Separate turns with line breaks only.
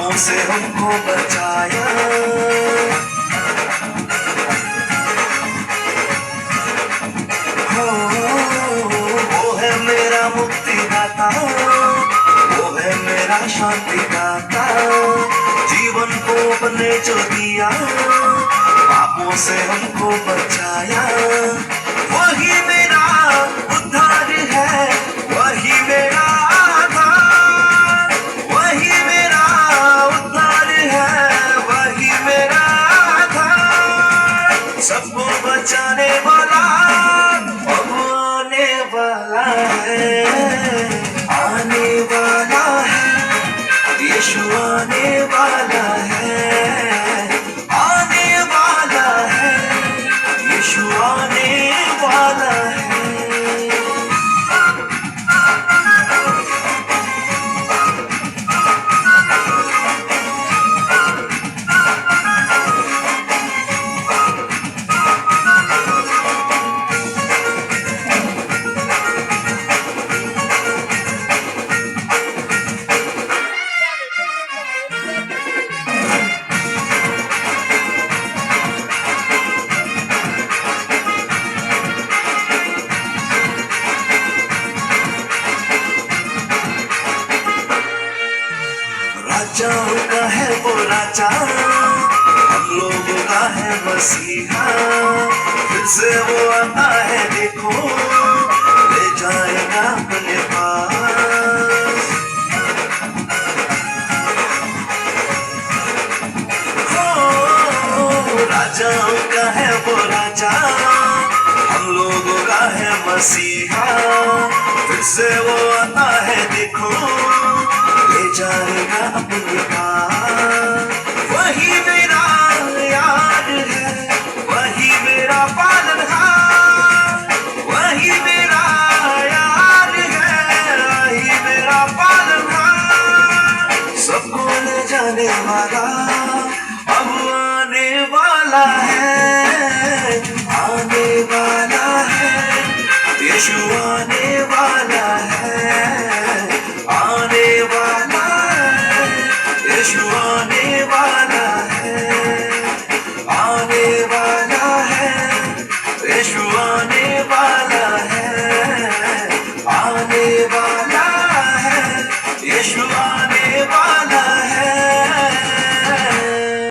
पापों से हमको बचाया। हो, वो है मेरा मुक्तिदाता, वो है मेरा शांति दाता। जीवन को अपने जो दिया, पापों से हमको बचाया। वही मेरा उद्धार है, वही मेरा आधार, वही मेरा उद्धार है, वही मेरा आधार। सबको बचाने वाला अब आने वाला है, आने वाला है, यीशु आने वाला है, आने वाला है, यीशु आने वाला है। राजाओं का है वो राजा, हम लोगों का है मसीहा। फिर से वो आता है देखो, ले जाएगा अपने पास। हो, राजाओं का है वो राजा, हम लोगों का है मसीहा। फिर से वो आता है देखो, ले जाएगा अपने पास। वही मेरा यार है, वही मेरा पालनहार, वही मेरा यार है, वही मेरा पालनहार। सबको ले जाने वाला अब आने वाला है, आने वाला है, यीशु आने